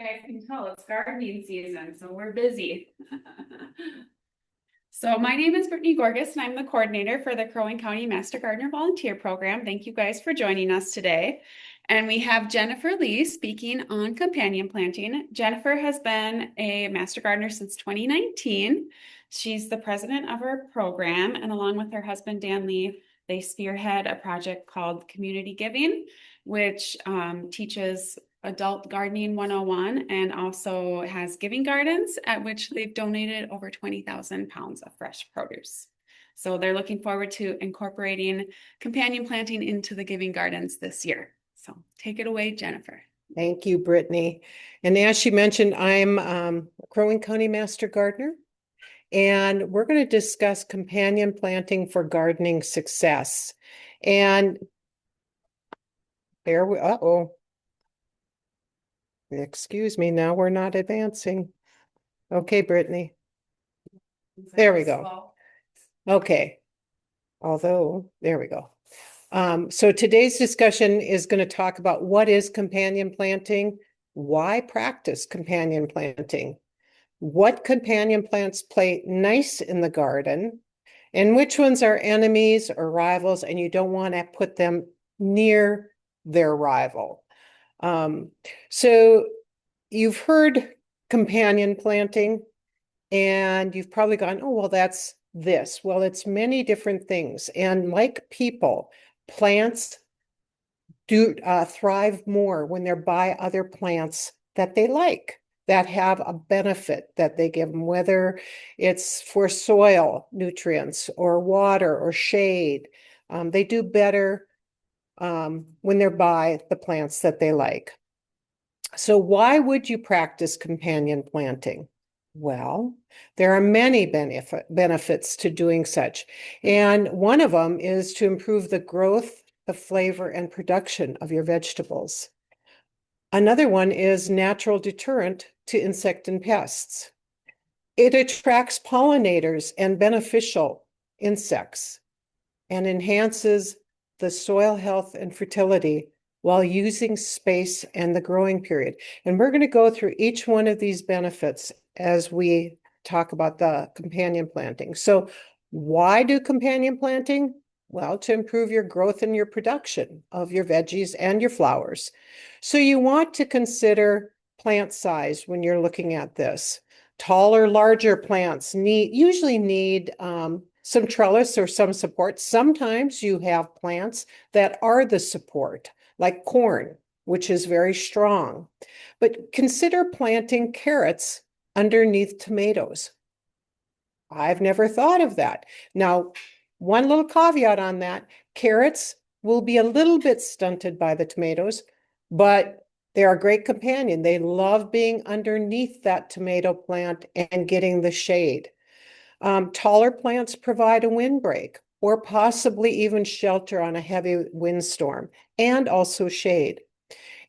guys can tell it's gardening season, so we're busy. So my name is Brittany Gorgas, and I'm the coordinator for the Crow Wing County Master Gardener Volunteer Program. Thank you guys for joining us today. And we have Jennifer Lee speaking on companion planting. Jennifer has been a Master Gardener since 2019. She's the president of our program, and along with her husband, Dan Lee, they spearhead a project called Community Giving, which teaches Adult Gardening 101 and also has giving gardens at which they've donated over 20,000 pounds of fresh produce. So they're looking forward to incorporating companion planting into the giving gardens this year. So take it away, Jennifer. Thank you, Brittany. And as she mentioned, I'm a Crow Wing County Master Gardener, and we're going to discuss companion planting for gardening success. And there we, excuse me, now we're not advancing. Okay, Brittany. There we go. Okay. Although, there we go. So today's discussion is going to talk about what is companion planting, why practice companion planting, what companion plants play nice in the garden, and which ones are enemies or rivals, and you don't want to put them near their rival. So you've heard companion planting, and you've probably gone, oh, well, that's this. Well, it's many different things. And like people, plants do thrive more when they're by other plants that they like, that have a benefit that they give them, whether it's for soil nutrients or water or shade. They do better when they're by the plants that they like. So why would you practice companion planting? Well, there are many benefits to doing such. And one of them is to improve the growth, the flavor, and production of your vegetables. Another one is natural deterrent to insect and pests. It attracts pollinators and beneficial insects and enhances the soil health and fertility while using space and the growing period. And we're going to go through each one of these benefits as we talk about the companion planting. So why do companion planting? Well, to improve your growth and your production of your veggies and your flowers. So you want to consider plant size when you're looking at this. Taller, larger plants usually need some trellis or some support. Sometimes you have plants that are the support, like corn, which is very strong. But consider planting carrots underneath tomatoes. I've never thought of that. Now, one little caveat on that, carrots will be a little bit stunted by the tomatoes, but they're a great companion. They love being underneath that tomato plant and getting the shade. Taller plants provide a windbreak or possibly even shelter on a heavy windstorm and also shade.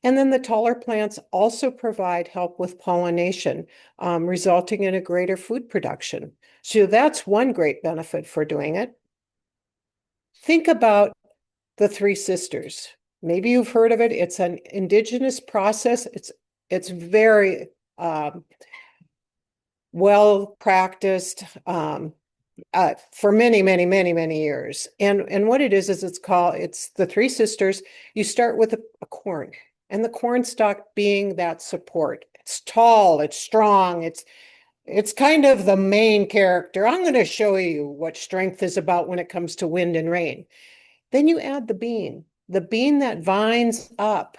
And then the taller plants also provide help with pollination, resulting in a greater food production. So that's one great benefit for doing it. Think about the Three Sisters. Maybe you've heard of it. It's an indigenous process. It's very well practiced for many years. And what it is it's the Three Sisters. You start with a corn, and the corn stalk being that support. It's tall, it's strong, it's kind of the main character. I'm going to show you what strength is about when it comes to wind and rain. Then you add the bean that vines up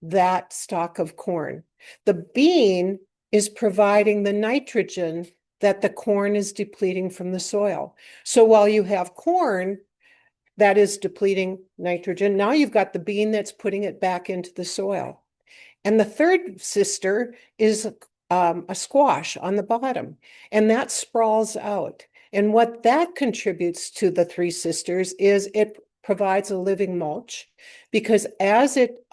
that stalk of corn. The bean is providing the nitrogen that the corn is depleting from the soil. So while you have corn that is depleting nitrogen, now you've got the bean that's putting it back into the soil. And the third sister is a squash on the bottom, and that sprawls out. And what that contributes to the Three Sisters is it provides a living mulch, because as it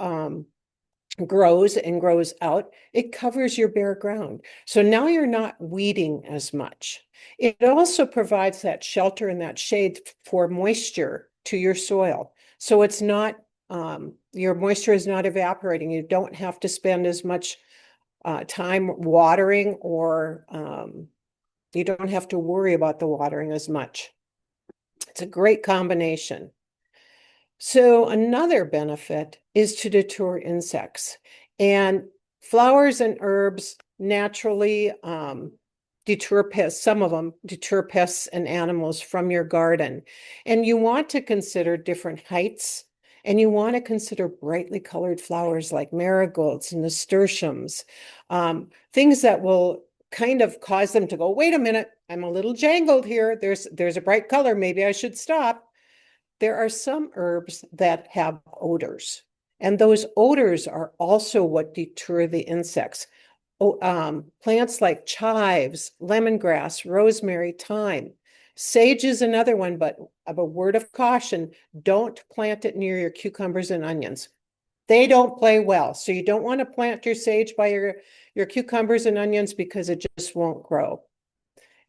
grows and grows out, it covers your bare ground. So now you're not weeding as much. It also provides that shelter and that shade for moisture to your soil. So it's not, your moisture is not evaporating. You don't have to spend as much time watering, or you don't have to worry about the watering as much. It's a great combination. So another benefit is to deter insects. And flowers and herbs naturally deter pests. Some of them deter pests and animals from your garden. And you want to consider different heights, and you want to consider brightly colored flowers like marigolds and nasturtiums, things that will kind of cause them to go, wait a minute, I'm a little jangled here. There's a bright color. Maybe I should stop. There are some herbs that have odors, and those odors are also what deter the insects. Plants like chives, lemongrass, rosemary, thyme. Sage is another one, but a word of caution, don't plant it near your cucumbers and onions. They don't play well. So you don't want to plant your sage by your cucumbers and onions because it just won't grow.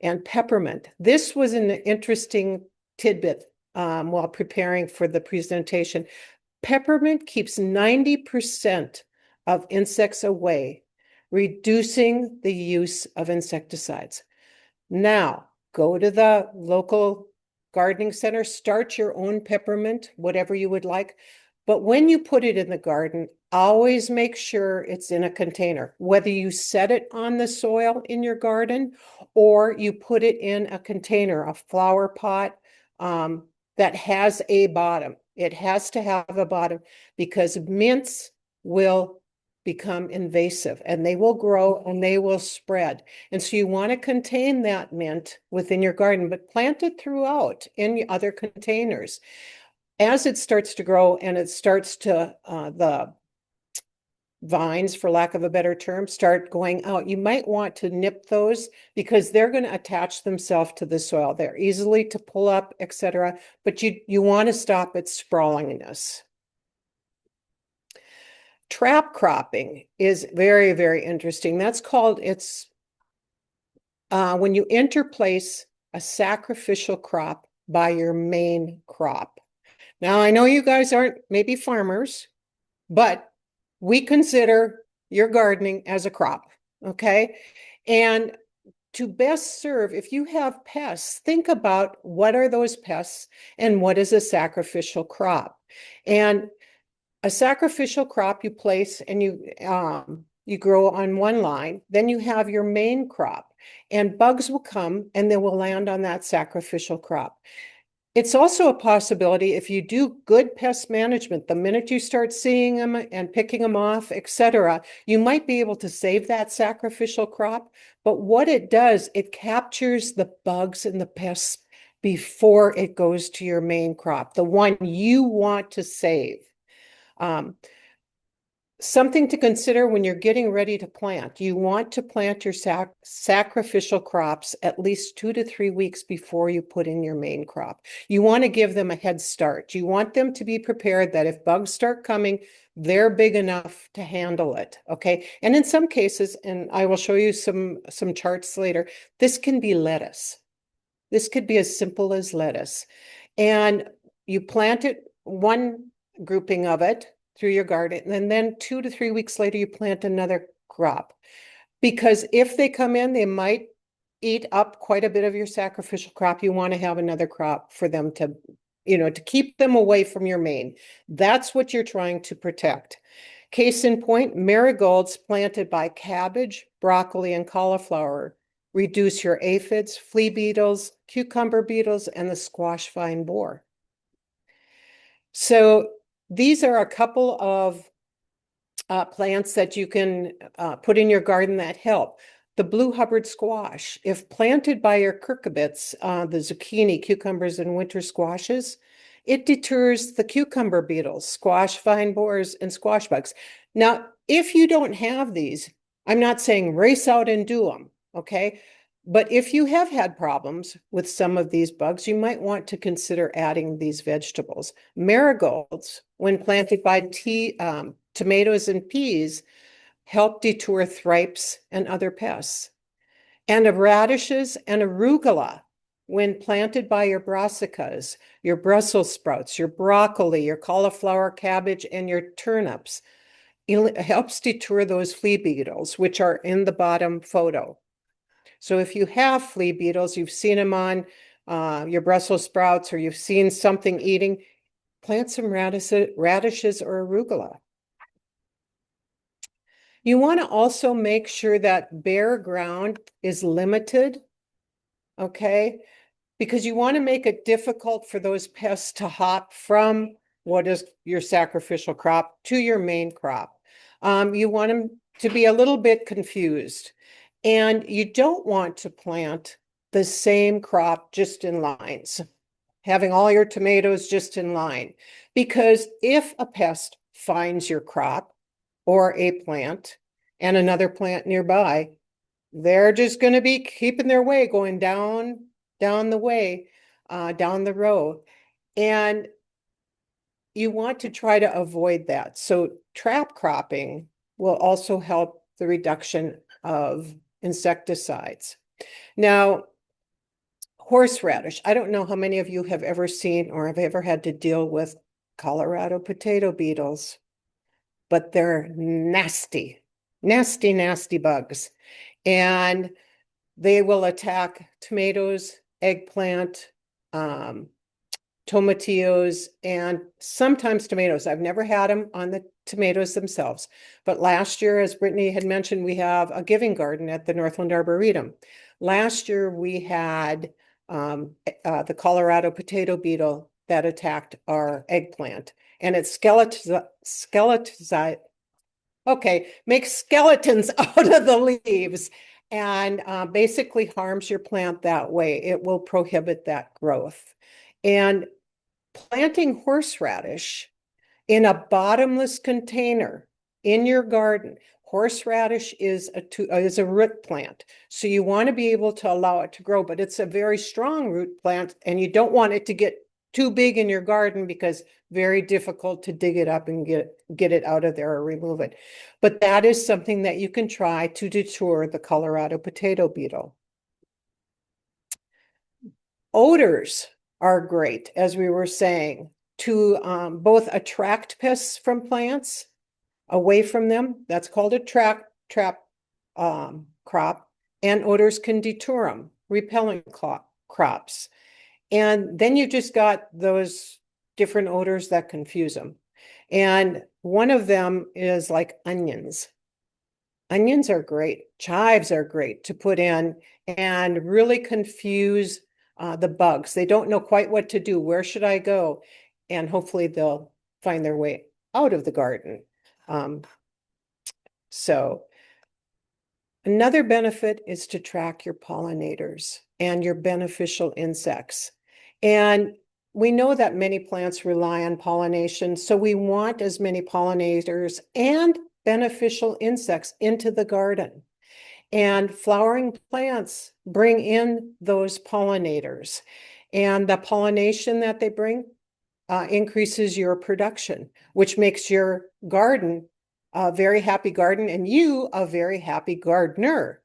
And peppermint. This was an interesting tidbit while preparing for the presentation. Peppermint keeps 90% of insects away, reducing the use of insecticides. Now, go to the local gardening center, start your own peppermint, whatever you would like. But when you put it in the garden, always make sure it's in a container, whether you set it on the soil in your garden or you put it in a container, a flower pot that has a bottom. It has to have a bottom because mints will become invasive and they will grow and they will spread. And so you want to contain that mint within your garden, but plant it throughout in other containers. As it starts to grow and it starts to, the vines, for lack of a better term, start going out, you might want to nip those because they're going to attach themselves to the soil. They're easily to pull up, etc. But you want to stop its sprawlingness. Trap cropping is very, very interesting. That's called, it's when you interplace a sacrificial crop by your main crop. Now, I know you guys aren't maybe farmers, but we consider your gardening as a crop, okay? And to best serve, if you have pests, think about what are those pests and what is a sacrificial crop. And a sacrificial crop you place and you grow on one line, then you have your main crop, and bugs will come and they will land on that sacrificial crop. It's also a possibility if you do good pest management, the minute you start seeing them and picking them off, etc., you might be able to save that sacrificial crop. But what it does, it captures the bugs and the pests before it goes to your main crop, the one you want to save. Something to consider when you're getting ready to plant. You want to plant your sacrificial crops at least 2 to 3 weeks before you put in your main crop. You want to give them a head start. You want them to be prepared that if bugs start coming, they're big enough to handle it, okay? And in some cases, and I will show you some charts later, this can be lettuce. This could be as simple as lettuce. And you plant it, one grouping of it, through your garden, and then 2 to 3 weeks later, you plant another crop. Because if they come in, they might eat up quite a bit of your sacrificial crop. You want to have another crop for them to, to keep them away from your main. That's what you're trying to protect. Case in point, marigolds planted by cabbage, broccoli, and cauliflower reduce your aphids, flea beetles, cucumber beetles, and the squash vine borer. So these are a couple of plants that you can put in your garden that help. The blue Hubbard squash, if planted by your cucurbits, the zucchini, cucumbers, and winter squashes, it deters the cucumber beetles, squash vine borers, and squash bugs. Now, if you don't have these, I'm not saying race out and do them, okay? But if you have had problems with some of these bugs, you might want to consider adding these vegetables. Marigolds, when planted by tomatoes and peas, help deter thripes and other pests. And of radishes and arugula, when planted by your brassicas, your Brussels sprouts, your broccoli, your cauliflower, cabbage, and your turnips, helps deter those flea beetles, which are in the bottom photo. So if you have flea beetles, you've seen them on your Brussels sprouts, or you've seen something eating, plant some radishes or arugula. You want to also make sure that bare ground is limited, okay? Because you want to make it difficult for those pests to hop from what is your sacrificial crop to your main crop. You want them to be a little bit confused. And you don't want to plant the same crop just in lines, having all your tomatoes just in line. Because if a pest finds your crop or a plant and another plant nearby, they're just going to be keeping their way, going down the way, down the row. And you want to try to avoid that. So trap cropping will also help the reduction of insecticides. Now, horseradish. I don't know how many of you have ever seen or have ever had to deal with Colorado potato beetles, but they're nasty, nasty, nasty bugs. And they will attack tomatoes, eggplant, tomatillos, and sometimes tomatoes. I've never had them on the tomatoes themselves. But last year, as Brittany had mentioned, we have a giving garden at the Northland Arboretum. Last year, we had the Colorado potato beetle that attacked our eggplant. And it makes skeletons out of the leaves and basically harms your plant that way. It will prohibit that growth. And planting horseradish in a bottomless container in your garden. Horseradish is a root plant. So you want to be able to allow it to grow, but it's a very strong root plant, and you don't want it to get too big in your garden because very difficult to dig it up and get it out of there or remove it. But that is something that you can try to deter the Colorado potato beetle. Odors are great, as we were saying, to both attract pests from plants away from them. That's called a trap crop. And odors can deter them, repelling crops. And then you just got those different odors that confuse them. And one of them is like onions. Onions are great. Chives are great to put in and really confuse the bugs. They don't know quite what to do. Where should I go? And hopefully they'll find their way out of the garden. So another benefit is to track your pollinators and your beneficial insects. And we know that many plants rely on pollination, so we want as many pollinators and beneficial insects into the garden. And flowering plants bring in those pollinators. And the pollination that they bring increases your production, which makes your garden a very happy garden and you a very happy gardener.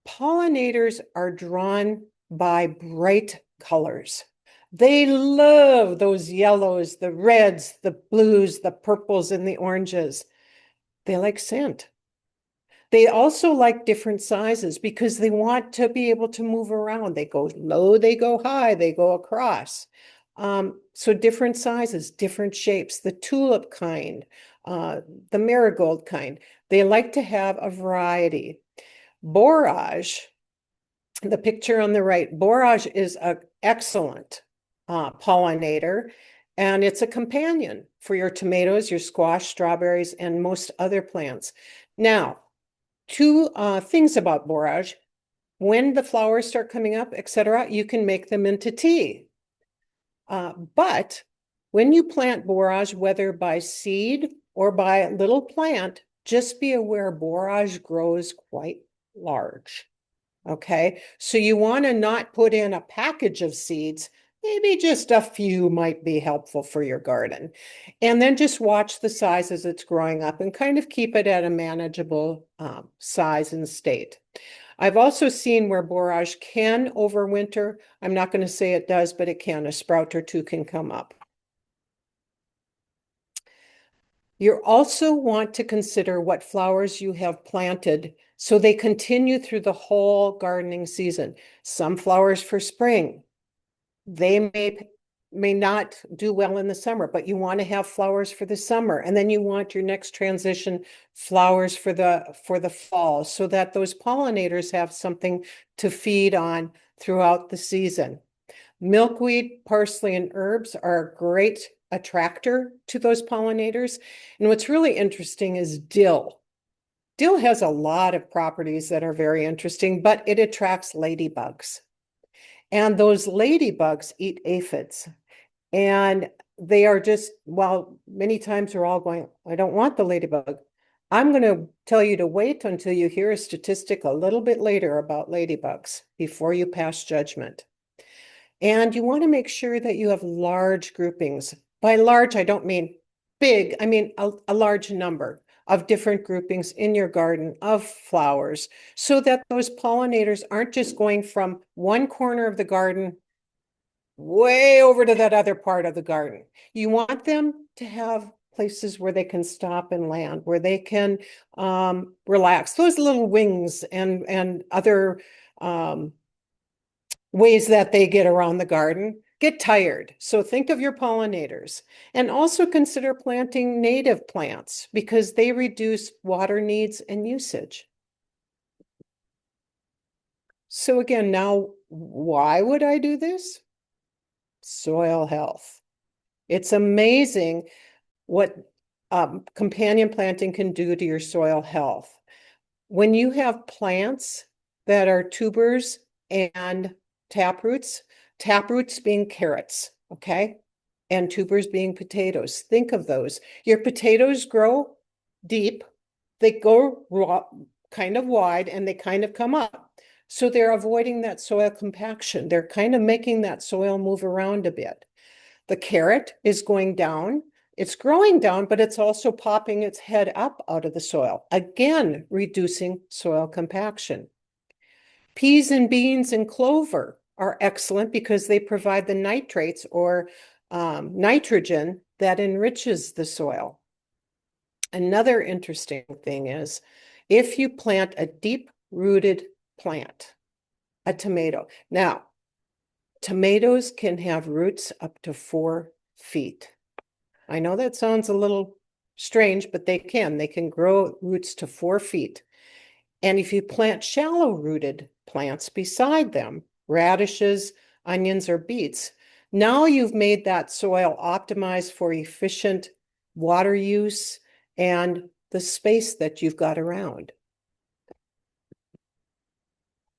Pollinators are drawn by bright colors. They love those yellows, the reds, the blues, the purples, and the oranges. They like scent. They also like different sizes because they want to be able to move around. They go low, they go high, they go across. So different sizes, different shapes, the tulip kind, the marigold kind. They like to have a variety. Borage, the picture on the right, borage is an excellent pollinator, and it's a companion for your tomatoes, your squash, strawberries, and most other plants. Now, two things about borage. When the flowers start coming up, etc., you can make them into tea. But when you plant borage, whether by seed or by a little plant, just be aware borage grows quite large. Okay, so you want to not put in a package of seeds. Maybe just a few might be helpful for your garden. And then just watch the size as it's growing up and kind of keep it at a manageable size and state. I've also seen where borage can overwinter. I'm not going to say it does, but it can. A sprout or two can come up. You also want to consider what flowers you have planted so they continue through the whole gardening season. Some flowers for spring, they may not do well in the summer, but you want to have flowers for the summer. And then you want your next transition flowers for the fall so that those pollinators have something to feed on throughout the season. Milkweed, parsley, and herbs are a great attractor to those pollinators. And what's really interesting is dill. Dill has a lot of properties that are very interesting, but it attracts ladybugs. And those ladybugs eat aphids. And they are just, well, many times we're all going, I don't want the ladybug. I'm going to tell you to wait until you hear a statistic a little bit later about ladybugs before you pass judgment. And you want to make sure that you have large groupings. By large, I don't mean big, I mean a large number of different groupings in your garden of flowers so that those pollinators aren't just going from one corner of the garden way over to that other part of the garden. You want them to have places where they can stop and land, where they can relax. Those little wings and other ways that they get around the garden get tired. So think of your pollinators and also consider planting native plants because they reduce water needs and usage. So again, now, why would I do this? Soil health. It's amazing what companion planting can do to your soil health. When you have plants that are tubers and taproots being carrots, okay? And tubers being potatoes. Think of those. Your potatoes grow deep, they go kind of wide, and they kind of come up. So they're avoiding that soil compaction. They're kind of making that soil move around a bit. The carrot is going down. It's growing down, but it's also popping its head up out of the soil, again, reducing soil compaction. Peas and beans and clover are excellent because they provide the nitrates or nitrogen that enriches the soil. Another interesting thing is if you plant a deep-rooted plant, a tomato. Now, tomatoes can have roots up to 4 feet. I know that sounds a little strange, but they can. They can grow roots to 4 feet. And if you plant shallow-rooted plants beside them, radishes, onions, or beets, now you've made that soil optimized for efficient water use and the space that you've got around.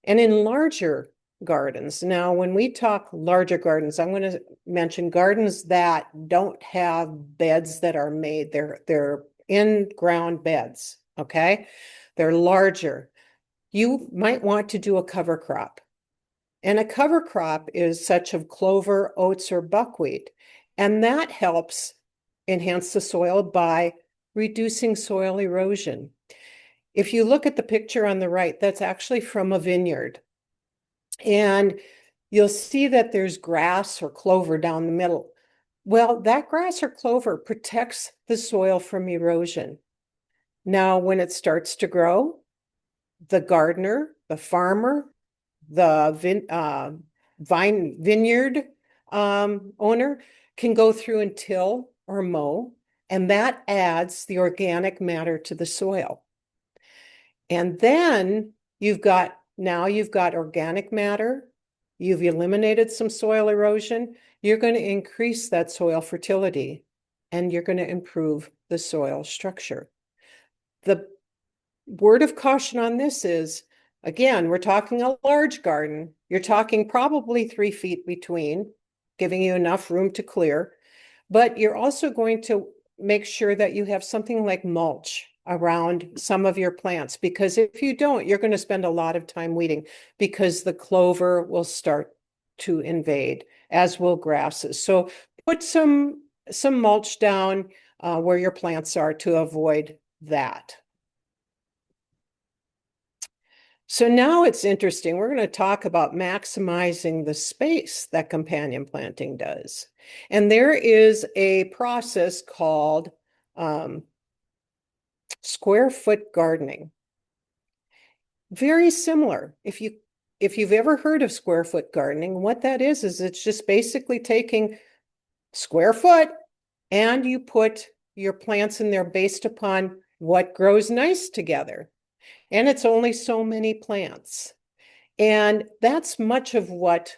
And in larger gardens, now when we talk larger gardens, I'm going to mention gardens that don't have beds that are made. They're in-ground beds, okay? They're larger. You might want to do a cover crop. And a cover crop is such of clover, oats, or buckwheat. And that helps enhance the soil by reducing soil erosion. If you look at the picture on the right, that's actually from a vineyard. And you'll see that there's grass or clover down the middle. Well, that grass or clover protects the soil from erosion. Now, when it starts to grow, the gardener, the farmer, the vineyard owner can go through and till or mow, and that adds the organic matter to the soil. And then you've got organic matter, you've eliminated some soil erosion, you're going to increase that soil fertility, and you're going to improve the soil structure. The word of caution on this is, again, we're talking a large garden. You're talking probably 3 feet between, giving you enough room to clear. But you're also going to make sure that you have something like mulch around some of your plants, because if you don't, you're going to spend a lot of time weeding because the clover will start to invade, as will grasses. So put some mulch down where your plants are to avoid that. So now it's interesting. We're going to talk about maximizing the space that companion planting does. And there is a process called Square foot gardening. Very similar. If you've ever heard of square foot gardening, what that is it's just basically taking square foot and you put your plants in there based upon what grows nice together. And it's only so many plants. And that's much of what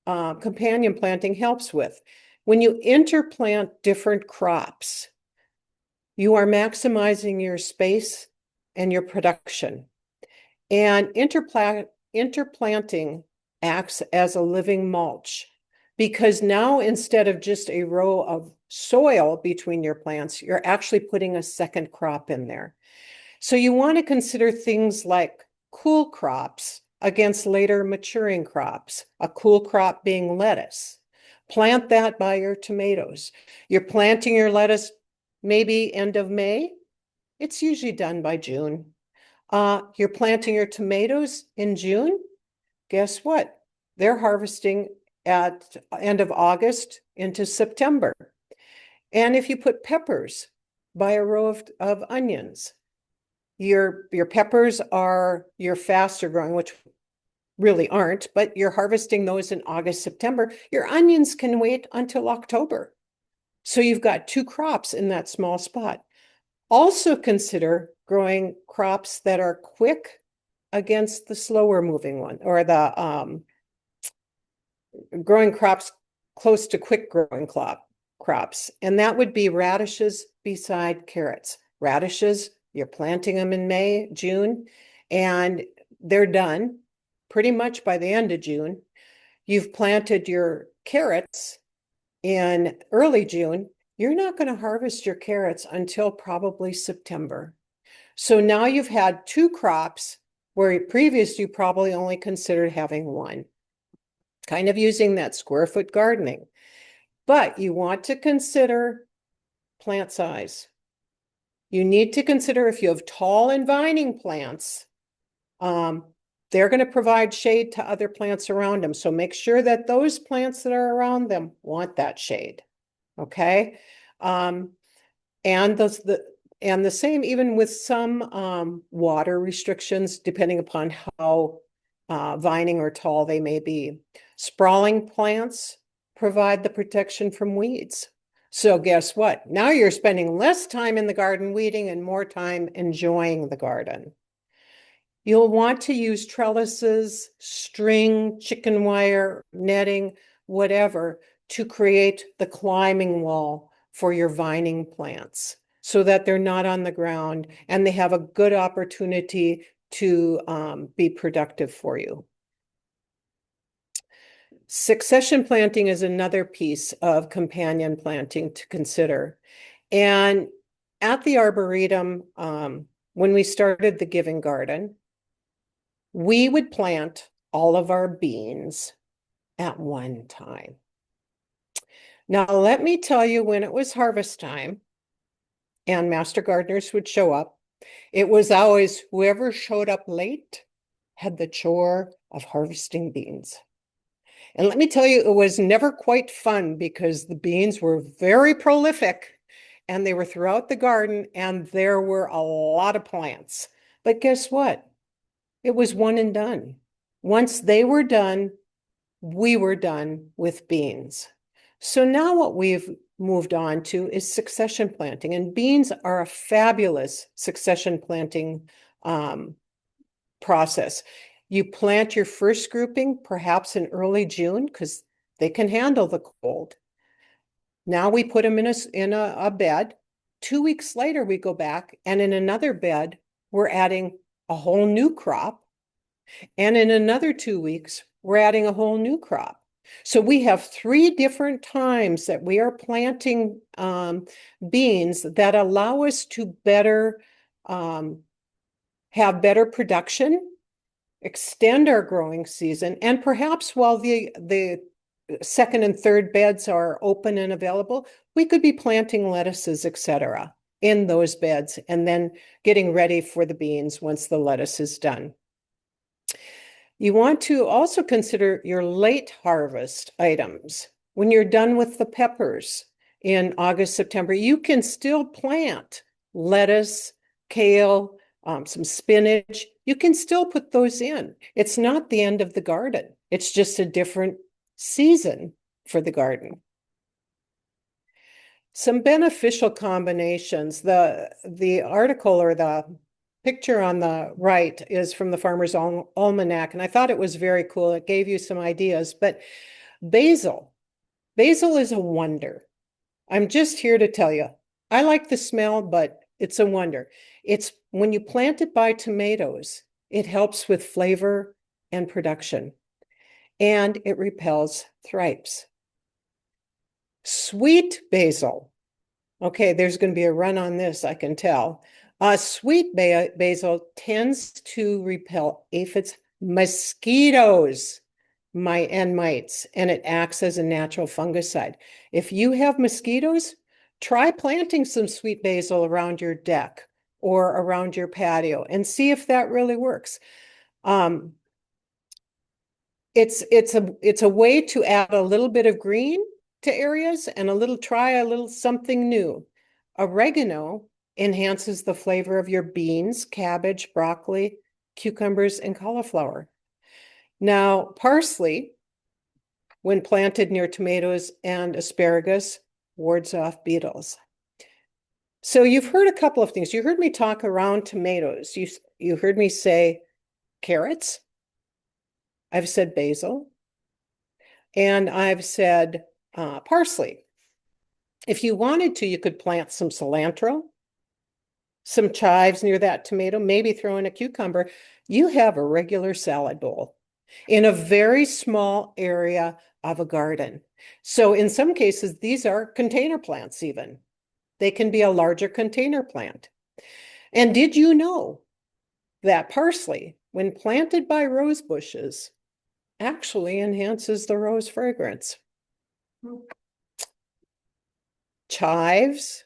companion planting helps with. When you interplant different crops, you are maximizing your space and your production. And interplanting acts as a living mulch because now instead of just a row of soil between your plants, you're actually putting a second crop in there. So you want to consider things like cool crops against later maturing crops, a cool crop being lettuce. Plant that by your tomatoes. You're planting your lettuce maybe end of May. It's usually done by June. You're planting your tomatoes in June. Guess what? They're harvesting at end of August into September. And if you put peppers by a row of onions, your peppers are your faster growing, which really aren't, but you're harvesting those in August, September. Your onions can wait until October. So you've got two crops in that small spot. Also consider growing crops that are quick against the slower moving one, or the growing crops close to quick growing crops. And that would be radishes beside carrots. Radishes, you're planting them in May, June, and they're done pretty much by the end of June. You've planted your carrots in early June. You're not going to harvest your carrots until probably September. So now you've had two crops where previously you probably only considered having one. Kind of using that square foot gardening. But you want to consider plant size. You need to consider if you have tall and vining plants, they're going to provide shade to other plants around them. So make sure that those plants that are around them want that shade. Okay. And the same even with some water restrictions, depending upon how vining or tall they may be. Sprawling plants provide the protection from weeds. So guess what? Now you're spending less time in the garden weeding and more time enjoying the garden. You'll want to use trellises, string, chicken wire, netting, whatever, to create the climbing wall for your vining plants so that they're not on the ground and they have a good opportunity to be productive for you. Succession planting is another piece of companion planting to consider. And at the Arboretum, when we started the Giving Garden, we would plant all of our beans at one time. Now, let me tell you, when it was harvest time and master gardeners would show up, it was always whoever showed up late had the chore of harvesting beans. And let me tell you, it was never quite fun because the beans were very prolific and they were throughout the garden and there were a lot of plants. But guess what? It was one and done. Once they were done, we were done with beans. So now what we've moved on to is succession planting, and beans are a fabulous succession planting process. You plant your first grouping perhaps in early June because they can handle the cold. Now we put them in a bed. 2 weeks later, we go back, and in another bed, we're adding a whole new crop. And in another 2 weeks, we're adding a whole new crop. So we have 3 different times that we are planting beans that allow us to better have better production, extend our growing season, and perhaps while the second and third beds are open and available, we could be planting lettuces, etc., in those beds and then getting ready for the beans once the lettuce is done. You want to also consider your late harvest items. When you're done with the peppers in August, September, you can still plant lettuce, kale, some spinach. You can still put those in. It's not the end of the garden. It's just a different season for the garden. Some beneficial combinations. The article or the picture on the right is from the Farmer's Almanac, and I thought it was very cool. It gave you some ideas, but basil is a wonder. I'm just here to tell you, I like the smell, but it's a wonder. It's when you plant it by tomatoes, it helps with flavor and production, and it repels thrips. Sweet basil. Okay, there's going to be a run on this, I can tell. Sweet basil tends to repel aphids, mosquitoes, and mites, and it acts as a natural fungicide. If you have mosquitoes, try planting some sweet basil around your deck or around your patio and see if that really works. It's a way to add a little bit of green to areas and try a little something new. Oregano enhances the flavor of your beans, cabbage, broccoli, cucumbers, and cauliflower. Now, parsley, when planted near tomatoes and asparagus, wards off beetles. So you've heard a couple of things. You heard me talk around tomatoes. You heard me say carrots. I've said basil. And I've said parsley. If you wanted to, you could plant some cilantro, some chives near that tomato, maybe throw in a cucumber. You have a regular salad bowl in a very small area of a garden. So in some cases, these are container plants even. They can be a larger container plant. And did you know that parsley, when planted by rose bushes, actually enhances the rose fragrance? Chives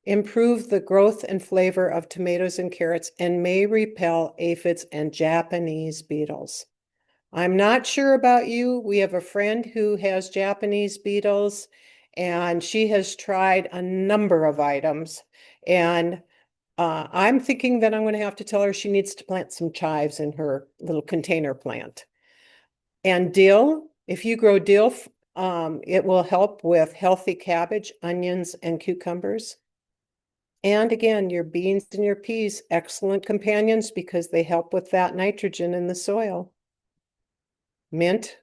improve the growth and flavor of tomatoes and carrots and may repel aphids and Japanese beetles. I'm not sure about you. We have a friend who has Japanese beetles, and she has tried a number of items. And I'm thinking that I'm going to have to tell her she needs to plant some chives in her little container plant. And dill, if you grow dill, it will help with healthy cabbage, onions, and cucumbers. And again, your beans and your peas, excellent companions because they help with that nitrogen in the soil. Mint.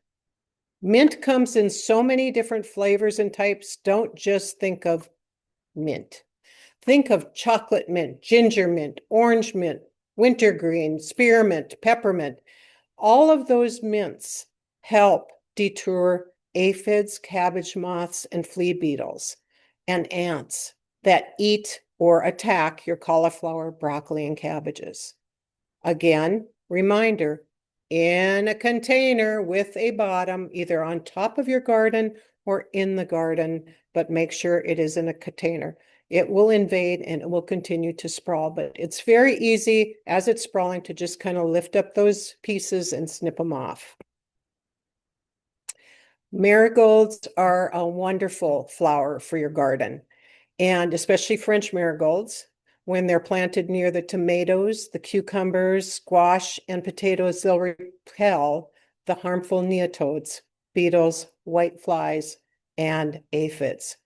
Mint comes in so many different flavors and types. Don't just think of mint. Think of chocolate mint, ginger mint, orange mint, wintergreen, spearmint, peppermint. All of those mints help deter aphids, cabbage moths, and flea beetles, and ants that eat or attack your cauliflower, broccoli, and cabbages. Again, reminder, in a container with a bottom, either on top of your garden or in the garden, but make sure it is in a container. It will invade and it will continue to sprawl, but it's very easy as it's sprawling to just kind of lift up those pieces and snip them off. Marigolds are a wonderful flower for your garden, and especially French marigolds. When they're planted near the tomatoes, the cucumbers, squash, and potatoes, they'll repel the harmful nematodes, beetles, white flies, and aphids.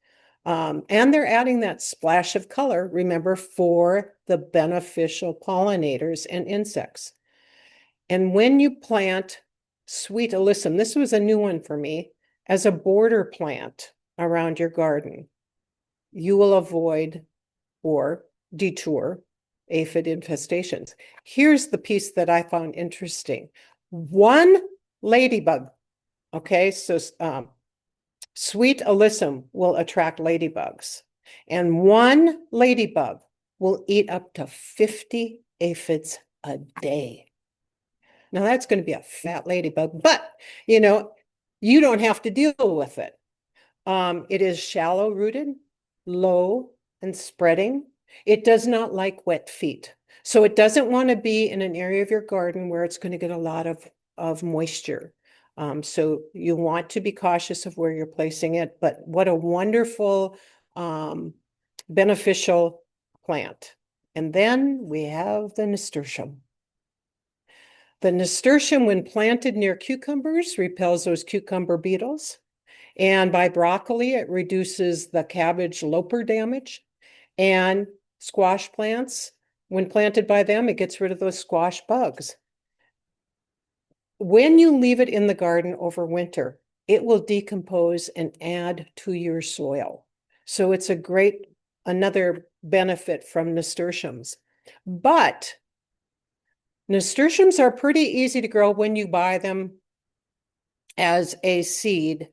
And they're adding that splash of color, remember, for the beneficial pollinators and insects. And when you plant sweet alyssum, this was a new one for me, as a border plant around your garden, you will avoid or detour aphid infestations. Here's the piece that I found interesting. One ladybug, okay, so sweet alyssum will attract ladybugs, and one ladybug will eat up to 50 aphids a day. Now that's going to be a fat ladybug, but you don't have to deal with it. It is shallow rooted, low and spreading. It does not like wet feet. So it doesn't want to be in an area of your garden where it's going to get a lot of moisture. So you want to be cautious of where you're placing it, but what a wonderful beneficial plant. And then we have the nasturtium. The nasturtium, when planted near cucumbers, repels those cucumber beetles. And by broccoli, it reduces the cabbage loper damage. And squash plants, when planted by them, it gets rid of those squash bugs. When you leave it in the garden over winter, it will decompose and add to your soil. So it's another benefit from nasturtiums. But nasturtiums are pretty easy to grow when you buy them as a seed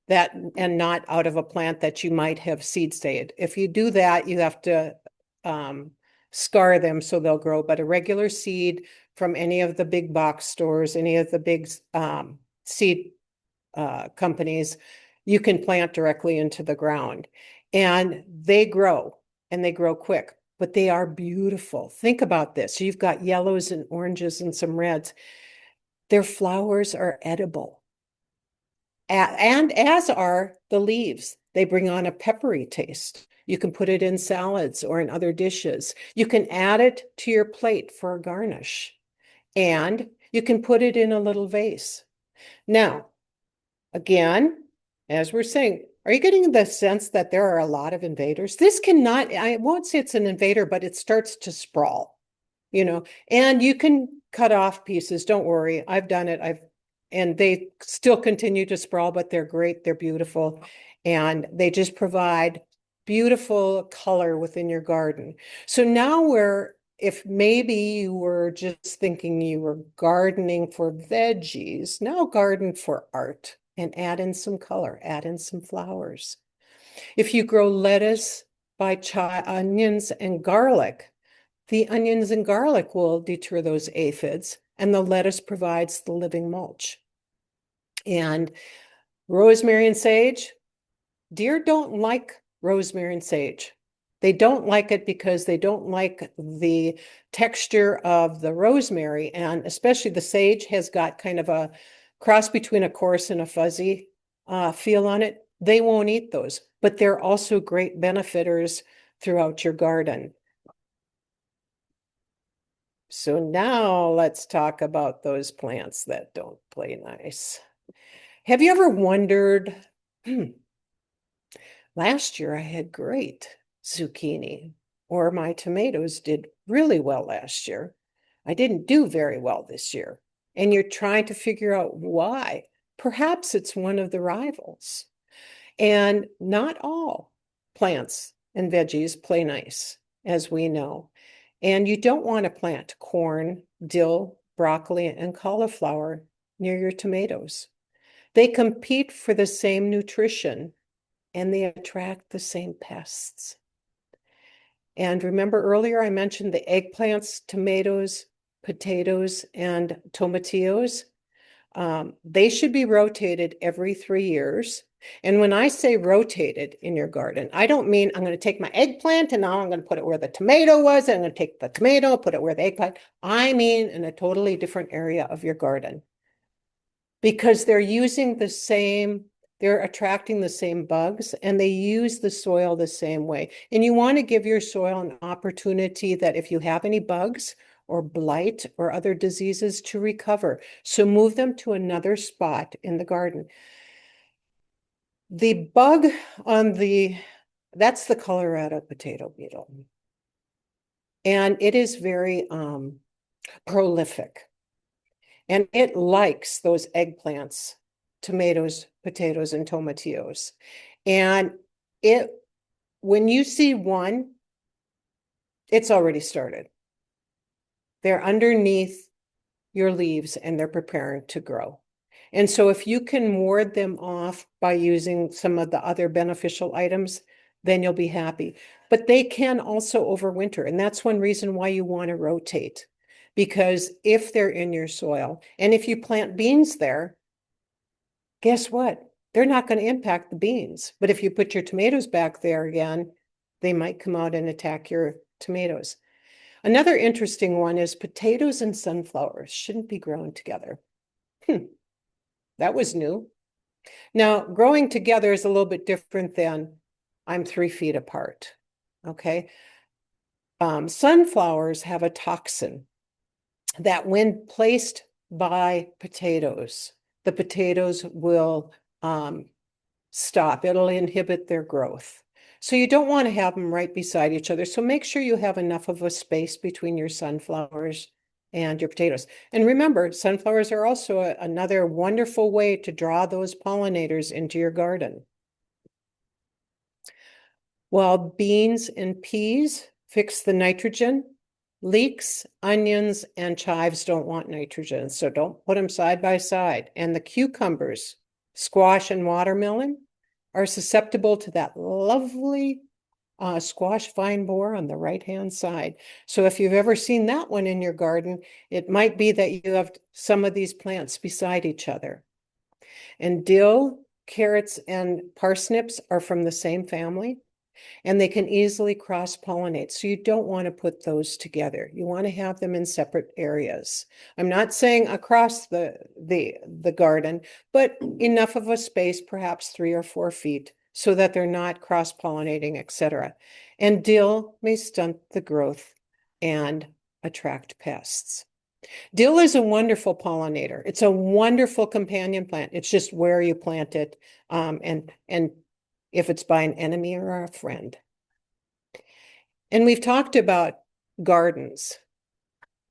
and not out of a plant that you might have seed saved. If you do that, you have to scar them so they'll grow. But a regular seed from any of the big box stores, any of the big seed companies, you can plant directly into the ground. And they grow, and they grow quick, but they are beautiful. Think about this. You've got yellows and oranges and some reds. Their flowers are edible. And as are the leaves. They bring on a peppery taste. You can put it in salads or in other dishes. You can add it to your plate for a garnish. And you can put it in a little vase. Now, again, as we're saying, are you getting the sense that there are a lot of invaders? This cannot, I won't say it's an invader, but it starts to sprawl, and you can cut off pieces. Don't worry. I've done it. And they still continue to sprawl, but they're great. They're beautiful. And they just provide beautiful color within your garden. So now if maybe you were just thinking you were gardening for veggies, now garden for art and add in some color, add in some flowers. If you grow lettuce, onions and garlic, the onions and garlic will deter those aphids, and the lettuce provides the living mulch. And rosemary and sage, deer don't like rosemary and sage. They don't like it because they don't like the texture of the rosemary, and especially the sage has got kind of a cross between a coarse and a fuzzy feel on it. They won't eat those, but they're also great benefiters throughout your garden. So now let's talk about those plants that don't play nice. Have you ever wondered, last year I had great zucchini, or my tomatoes did really well last year. I didn't do very well this year. And you're trying to figure out why. Perhaps it's one of the rivals. And not all plants and veggies play nice, as we know. And you don't want to plant corn, dill, broccoli, and cauliflower near your tomatoes. They compete for the same nutrition and they attract the same pests. And remember earlier I mentioned the eggplants, tomatoes, potatoes, and tomatillos. They should be rotated every 3 years. And when I say rotated in your garden, I don't mean I'm going to take my eggplant and now I'm going to put it where the tomato was, and I'm going to take the tomato, put it where the eggplant. I mean in a totally different area of your garden. Because they're attracting the same bugs, and they use the soil the same way. And you want to give your soil an opportunity that if you have any bugs or blight or other diseases, to recover. So move them to another spot in the garden. The bug that's the Colorado potato beetle. And it is very prolific. And it likes those eggplants, tomatoes, potatoes, and tomatillos. And when you see one, it's already started. They're underneath your leaves and they're preparing to grow. And so if you can ward them off by using some of the other beneficial items, then you'll be happy. But they can also overwinter. And that's one reason why you want to rotate. Because if they're in your soil, and if you plant beans there, guess what? They're not going to impact the beans. But if you put your tomatoes back there again, they might come out and attack your tomatoes. Another interesting one is potatoes and sunflowers shouldn't be grown together. That was new. Now, growing together is a little bit different than I'm 3 feet apart. Okay. Sunflowers have a toxin that when placed by potatoes, the potatoes will stop. It'll inhibit their growth. So you don't want to have them right beside each other. So make sure you have enough of a space between your sunflowers and your potatoes. And remember, sunflowers are also another wonderful way to draw those pollinators into your garden. While beans and peas fix the nitrogen, leeks, onions, and chives don't want nitrogen, so don't put them side by side. And the cucumbers, squash, and watermelon are susceptible to that lovely squash vine borer on the right-hand side. So if you've ever seen that one in your garden, it might be that you have some of these plants beside each other. And dill, carrots, and parsnips are from the same family, and they can easily cross-pollinate. So you don't want to put those together. You want to have them in separate areas. I'm not saying across the garden, but enough of a space, perhaps 3 or 4 feet, so that they're not cross-pollinating, etc. And dill may stunt the growth and attract pests. Dill is a wonderful pollinator. It's a wonderful companion plant. It's just where you plant it, and if it's by an enemy or a friend. And we've talked about gardens,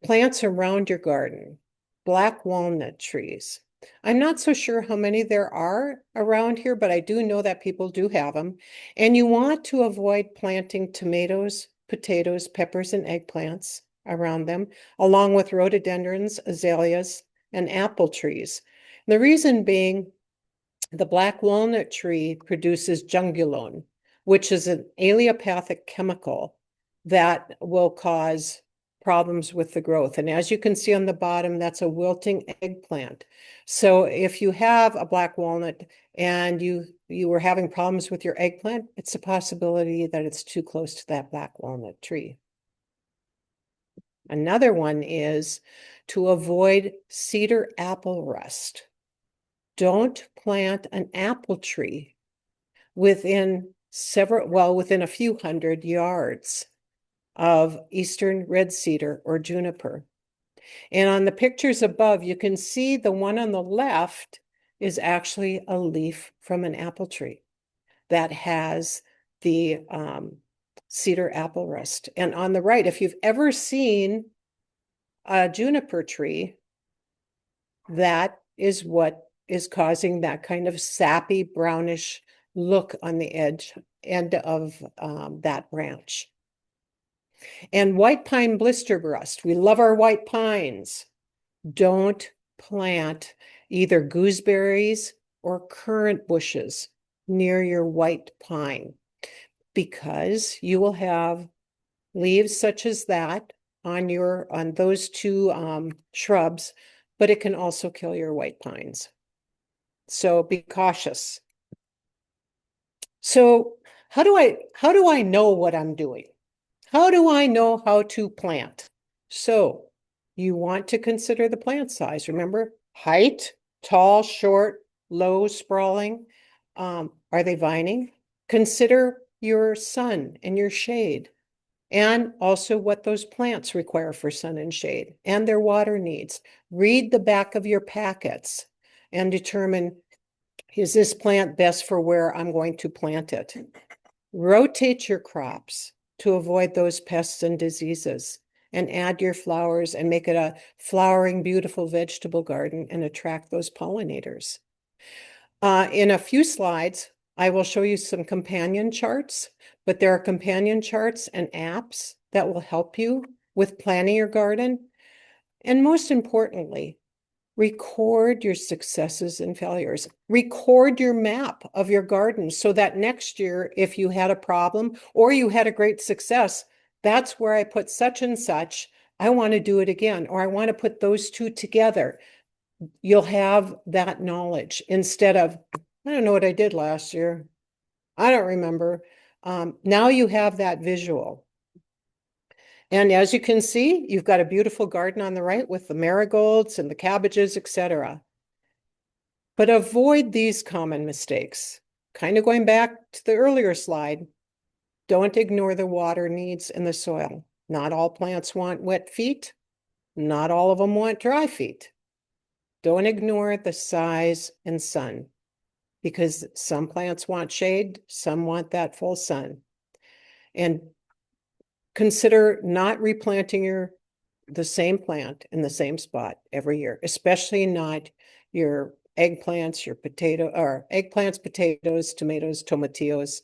plants around your garden, black walnut trees. I'm not so sure how many there are around here, but I do know that people do have them. And you want to avoid planting tomatoes, potatoes, peppers, and eggplants around them, along with rhododendrons, azaleas, and apple trees. The reason being, the black walnut tree produces jungulone, which is an allelopathic chemical that will cause problems with the growth. And as you can see on the bottom, that's a wilting eggplant. So if you have a black walnut and you were having problems with your eggplant, it's a possibility that it's too close to that black walnut tree. Another one is to avoid cedar apple rust. Don't plant an apple tree within within a few hundred yards of eastern red cedar or juniper. And on the pictures above, you can see the one on the left is actually a leaf from an apple tree that has the cedar apple rust. And on the right, if you've ever seen a juniper tree, that is what is causing that kind of sappy brownish look on the end of that branch. And white pine blister rust. We love our white pines. Don't plant either gooseberries or currant bushes near your white pine, because you will have leaves such as that on those two shrubs, but it can also kill your white pines. So be cautious. So how do I know what I'm doing? How do I know how to plant? So you want to consider the plant size. Remember, height, tall, short, low, sprawling. Are they vining? Consider your sun and your shade, and also what those plants require for sun and shade and their water needs. Read the back of your packets and determine, is this plant best for where I'm going to plant it? Rotate your crops to avoid those pests and diseases, and add your flowers and make it a flowering, beautiful vegetable garden and attract those pollinators. In a few slides, I will show you some companion charts, but there are companion charts and apps that will help you with planning your garden. And most importantly, record your successes and failures. Record your map of your garden so that next year, if you had a problem or you had a great success, that's where I put such and such. I want to do it again, or I want to put those two together. You'll have that knowledge instead of, I don't know what I did last year. I don't remember. Now you have that visual. And as you can see, you've got a beautiful garden on the right with the marigolds and the cabbages, etc. But avoid these common mistakes. Kind of going back to the earlier slide, don't ignore the water needs in the soil. Not all plants want wet feet. Not all of them want dry feet. Don't ignore the size and sun, because some plants want shade, some want that full sun. And consider not replanting the same plant in the same spot every year, especially not your eggplants, your eggplants, potatoes, tomatoes, tomatillos,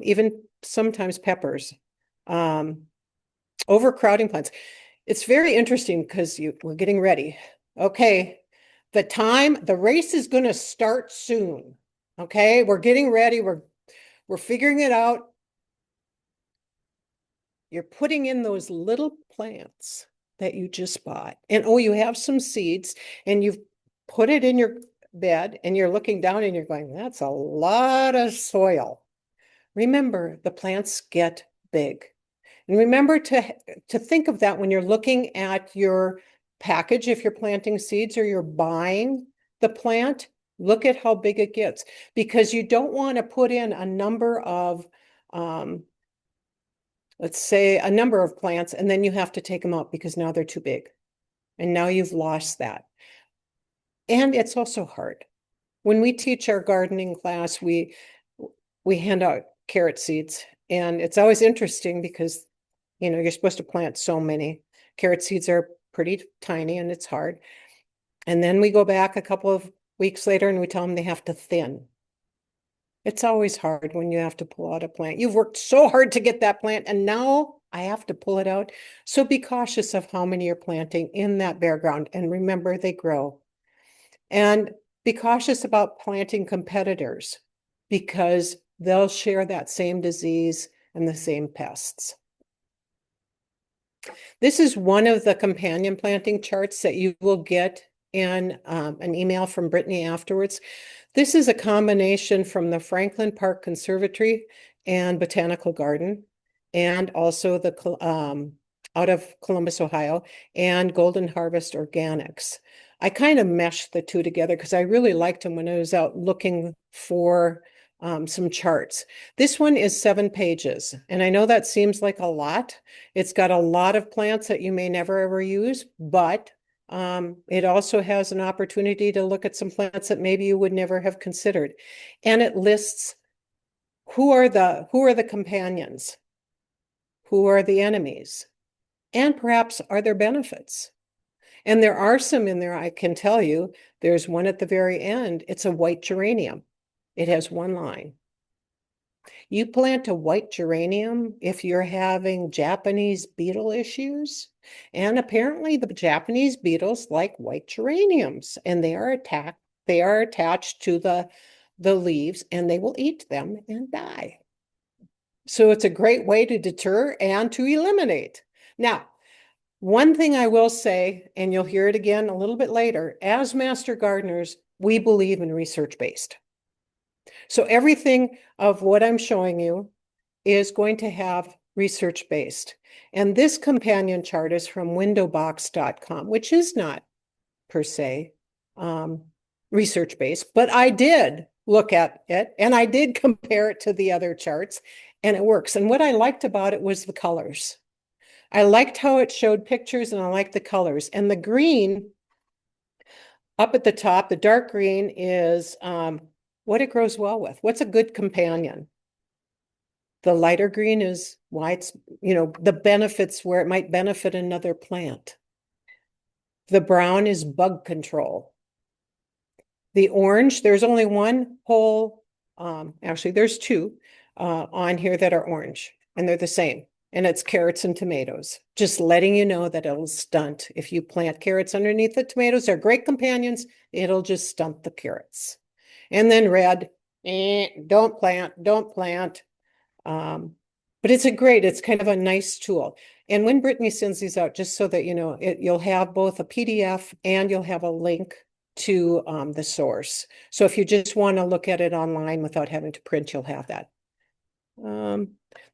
even sometimes peppers. Overcrowding plants. It's very interesting because we're getting ready. Okay, the race is going to start soon. Okay, we're getting ready. We're figuring it out. You're putting in those little plants that you just bought. And oh, you have some seeds and you've put it in your bed and you're looking down and you're going, that's a lot of soil. Remember, the plants get big. And remember to think of that when you're looking at your package, if you're planting seeds or you're buying the plant, look at how big it gets, because you don't want to put in a number of, let's say a number of plants, and then you have to take them out because now they're too big. And now you've lost that. And it's also hard. When we teach our gardening class, we hand out carrot seeds. And it's always interesting because, you're supposed to plant so many. Carrot seeds are pretty tiny and it's hard. And then we go back a couple of weeks later and we tell them they have to thin. It's always hard when you have to pull out a plant. You've worked so hard to get that plant and now I have to pull it out. So be cautious of how many you're planting in that bare ground. And remember, they grow. And be cautious about planting competitors because they'll share that same disease and the same pests. This is one of the companion planting charts that you will get in an email from Brittany afterwards. This is a combination from the Franklin Park Conservatory and Botanical Garden, and also the out of Columbus, Ohio, and Golden Harvest Organics. I kind of meshed the two together because I really liked them when I was out looking for some charts. This one is 7 pages, and I know that seems like a lot. It's got a lot of plants that you may never ever use, but it also has an opportunity to look at some plants that maybe you would never have considered. And it lists who are the companions, who are the enemies, and perhaps are there benefits. And there are some in there, I can tell you. There's one at the very end. It's a white geranium. It has one line. You plant a white geranium if you're having Japanese beetle issues. And apparently the Japanese beetles like white geraniums, and they are attached to the leaves and they will eat them and die. So it's a great way to deter and to eliminate. Now, one thing I will say, and you'll hear it again a little bit later, as master gardeners, we believe in research-based. So everything of what I'm showing you is going to have research-based. And this companion chart is from windowbox.com, which is not per se research-based, but I did look at it and I did compare it to the other charts and it works. And what I liked about it was the colors. I liked how it showed pictures and I liked the colors. And the green up at the top, the dark green is what it grows well with. What's a good companion? The lighter green is why it's, the benefits where it might benefit another plant. The brown is bug control. The orange, there's only one whole, actually there's two on here that are orange and they're the same. And it's carrots and tomatoes. Just letting you know that it'll stunt. If you plant carrots underneath the tomatoes, they're great companions. It'll just stunt the carrots. And then red, don't plant. But it's kind of a nice tool. And when Brittany sends these out, just so that you know, you'll have both a PDF and you'll have a link to the source. So if you just want to look at it online without having to print, you'll have that.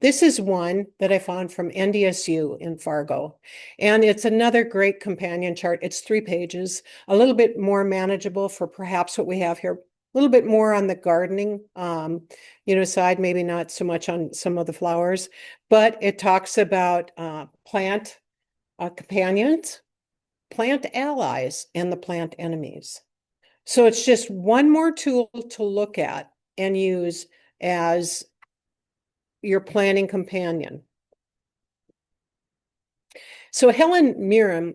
This is one that I found from NDSU in Fargo, and it's another great companion chart. It's 3 pages, a little bit more manageable for perhaps what we have here, little bit more on the gardening, side, maybe not so much on some of the flowers, but it talks about plant companions, plant allies, and the plant enemies. So it's just one more tool to look at and use as your planting companion. So Helen Mirren,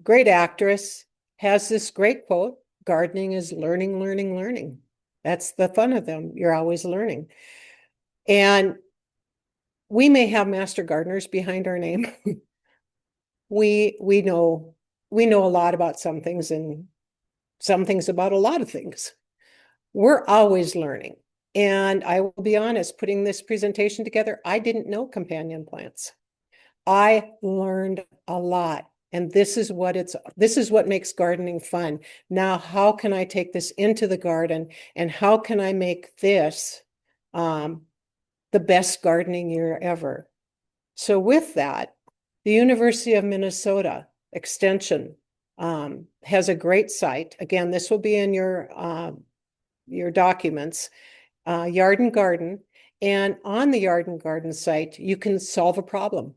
great actress, has this great quote, gardening is learning, learning, learning. That's the fun of them. You're always learning. And we may have master gardeners behind our name. we know a lot about some things and some things about a lot of things. We're always learning. And I will be honest, putting this presentation together, I didn't know companion plants. I learned a lot. And this is what makes gardening fun. Now, how can I take this into the garden and how can I make this the best gardening year ever? So with that, the University of Minnesota Extension has a great site. Again, this will be in your documents, Yard and Garden. And on the Yard and Garden site, you can solve a problem.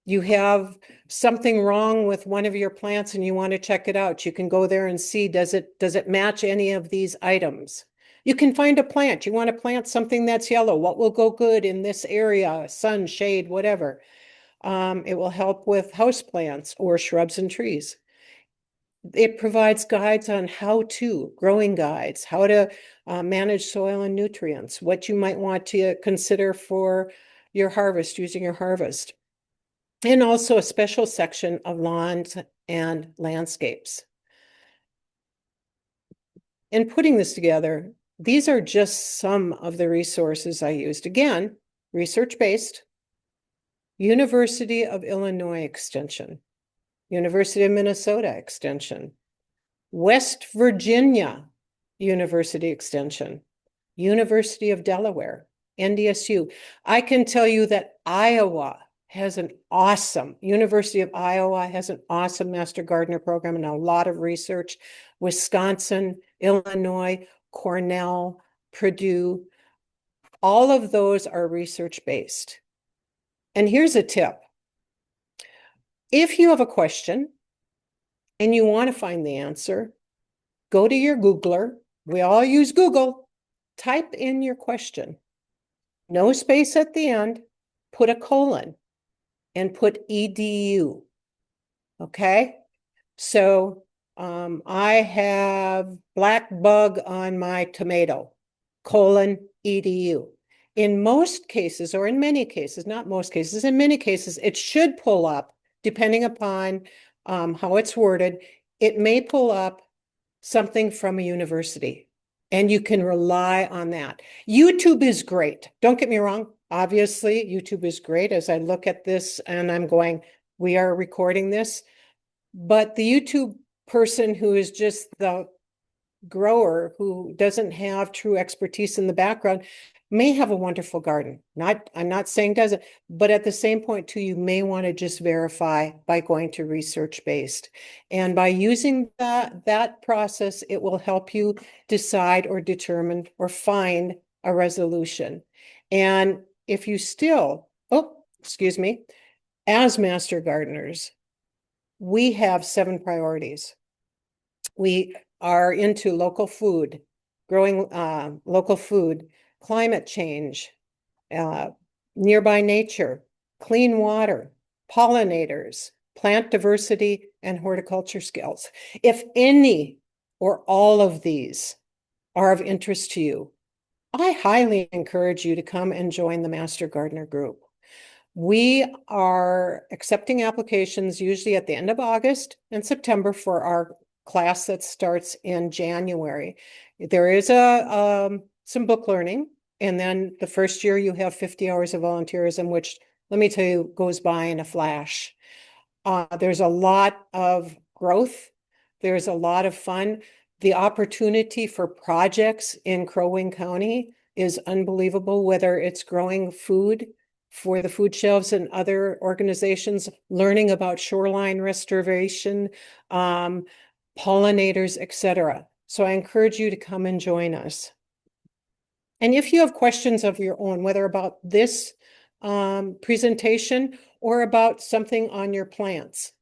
You have something wrong with one of your plants and you want to check it out. You can go there and see, does it match any of these items? You can find a plant. You want to plant something that's yellow. What will go good in this area? Sun, shade, whatever. It will help with houseplants or shrubs and trees. It provides guides on growing guides, how to manage soil and nutrients, what you might want to consider for your harvest, using your harvest. And also a special section of lawns and landscapes. In putting this together, these are just some of the resources I used. Again, research-based, University of Illinois Extension, University of Minnesota Extension, West Virginia University Extension, University of Delaware, NDSU. I can tell you that University of Iowa has an awesome Master Gardener program and a lot of research. Wisconsin, Illinois, Cornell, Purdue, all of those are research-based. And here's a tip. If you have a question and you want to find the answer, go to your Googler. We all use Google. Type in your question. No space at the end. Put a colon and put edu. Okay? So I have black bug on my tomato, edu. In most cases, or in many cases, not most cases, in many cases, it should pull up, depending upon how it's worded, it may pull up something from a university, and you can rely on that. YouTube is great. Don't get me wrong. Obviously, YouTube is great. As I look at this and I'm going, we are recording this, but the YouTube person who is just the grower who doesn't have true expertise in the background may have a wonderful garden. I'm not saying doesn't, but at the same point too, you may want to just verify by going to research-based. And by using that process, it will help you decide or determine or find a resolution. And if you still, as master gardeners, we have 7 priorities. We are into local food, growing local food, climate change, nearby nature, clean water, pollinators, plant diversity, and horticulture skills. If any or all of these are of interest to you, I highly encourage you to come and join the Master Gardener group. We are accepting applications usually at the end of August and September for our class that starts in January. There is some book learning, and then the first year you have 50 hours of volunteerism, which, let me tell you, goes by in a flash. There's a lot of growth. There's a lot of fun. The opportunity for projects in Crow Wing County is unbelievable, whether it's growing food for the food shelves and other organizations, learning about shoreline restoration, pollinators, etc. So I encourage you to come and join us. And if you have questions of your own, whether about this presentation or about something on your plants,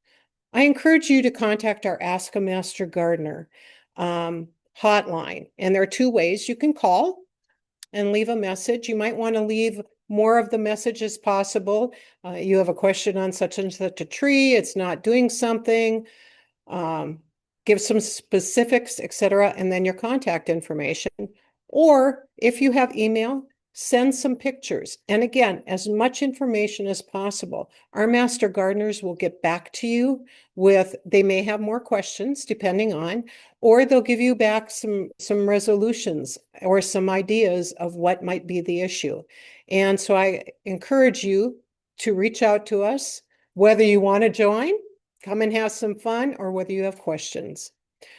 I encourage you to contact our Ask a Master Gardener hotline. And there are two ways you can call and leave a message. You might want to leave more of the message as possible. You have a question on such and such a tree, it's not doing something. Give some specifics, etc., and then your contact information. Or if you have email, send some pictures. And again, as much information as possible. Our master gardeners will get back to you with, they may have more questions depending on, or they'll give you back some resolutions or some ideas of what might be the issue. And so I encourage you to reach out to us, whether you want to join, come and have some fun, or whether you have questions.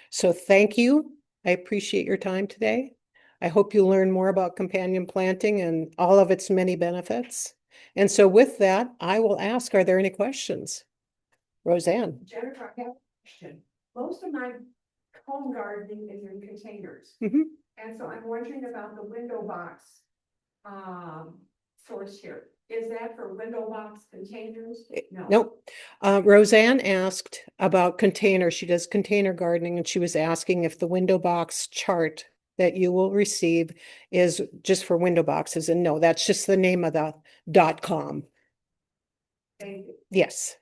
So thank you. I appreciate your time today. I hope you learn more about companion planting and all of its many benefits. And so with that, I will ask, are there any questions? Roseanne. Jennifer, I have a question. Most of my home gardening is in containers. Mhm. And so I'm wondering about the window box source here. Is that for window box containers? No. Nope. Roseanne asked about containers. She does container gardening, and she was asking if the window box chart that you will receive is just for window boxes. And no, that's just the name of the .com. Thank you. Yes.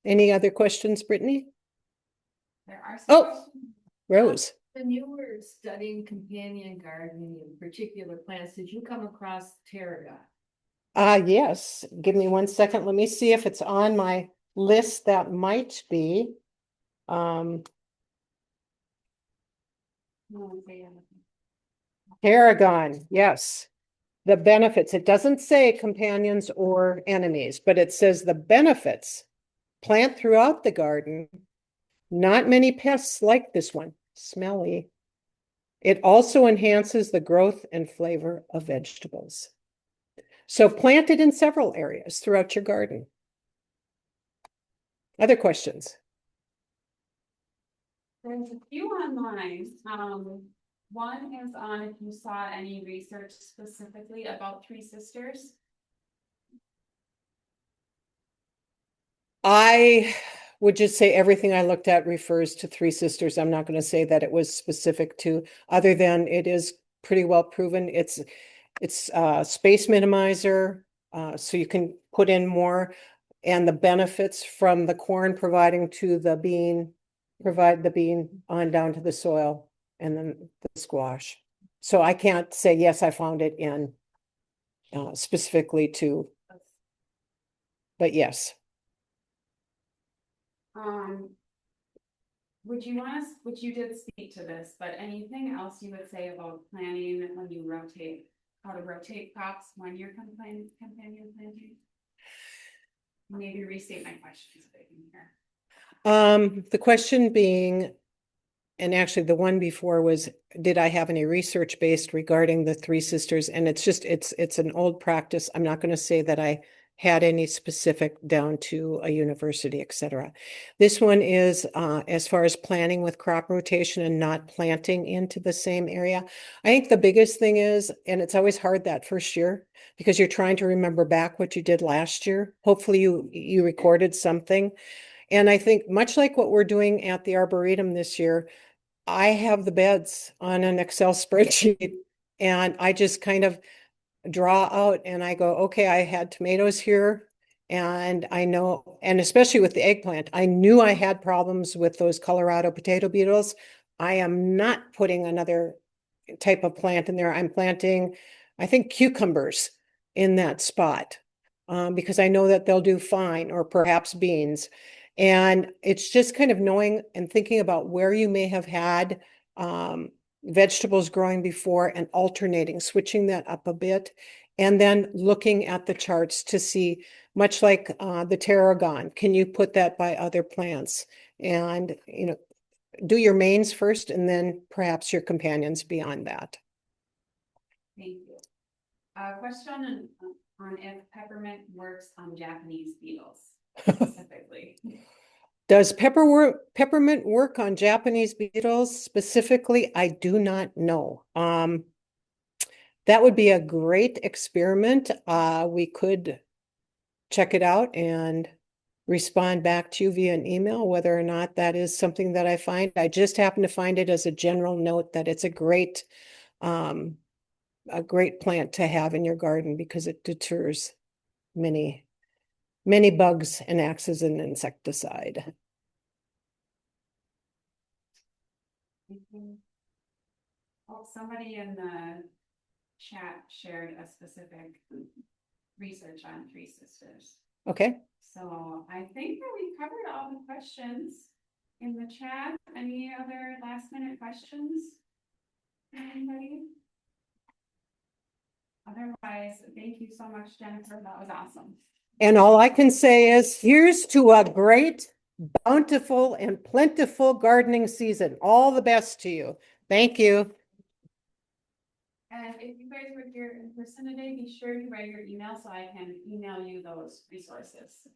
Any other questions, Brittany? There are some Oh, questions. Rose. When you were studying companion gardening in particular plants, did you come across tarragon? Yes. Give me 1 second. Let me see if it's on my list. That might be. Tarragon, yes. The benefits. It doesn't say companions or enemies, but it says the benefits. Plant throughout the garden. Not many pests like this one. Smelly. It also enhances the growth and flavor of vegetables. So plant it in several areas throughout your garden. Other questions? There's a few online. One is on if you saw any research specifically about Three Sisters. I would just say everything I looked at refers to Three Sisters. I'm not going to say that it was specific to, other than it is pretty well proven. It's space minimizer, so you can put in more, and the benefits from the corn providing to the bean, provide the bean on down to the soil and then the squash. So I can't say, yes, I found it in specifically to, but yes. Which you did speak to this, but anything else you would say about planning when you rotate, how to rotate crops when you're companion planting? Maybe restate my questions a bit here. The question being, and actually the one before was, did I have any research based regarding the Three Sisters? And it's just, it's an old practice. I'm not going to say that I had any specific down to a university, etc. This one is as far as planning with crop rotation and not planting into the same area. I think the biggest thing is, and it's always hard that first year because you're trying to remember back what you did last year. Hopefully you recorded something. And I think much like what we're doing at the Arboretum this year, I have the beds on an Excel spreadsheet and I just kind of draw out and I go, okay, I had tomatoes here and I know, and especially with the eggplant, I knew I had problems with those Colorado potato beetles. I am not putting another type of plant in there. I'm planting, I think, cucumbers in that spot because I know that they'll do fine, or perhaps beans. And it's just kind of knowing and thinking about where you may have had vegetables growing before and alternating, switching that up a bit, and then looking at the charts to see, much like the tarragon, can you put that by other plants? And, you know, do your mains first and then perhaps your companions beyond that. Thank you. Question on if peppermint works on Japanese beetles specifically. Does peppermint work on Japanese beetles specifically? I do not know. That would be a great experiment. We could check it out and respond back to you via an email, whether or not that is something that I find. I just happen to find it as a general note that it's a great plant to have in your garden because it deters many bugs and acts as an insecticide. Well, somebody in the chat shared a specific research on Three Sisters. Okay, So I think that we covered all the questions in the chat. Any other last minute questions? Anybody? Otherwise, thank you so much, Jennifer. That was awesome. and all I can say is here's to a great, bountiful, and plentiful gardening season. All the best to you. Thank you. And if you guys were here in person today, be sure to write your email so I can email you those resources.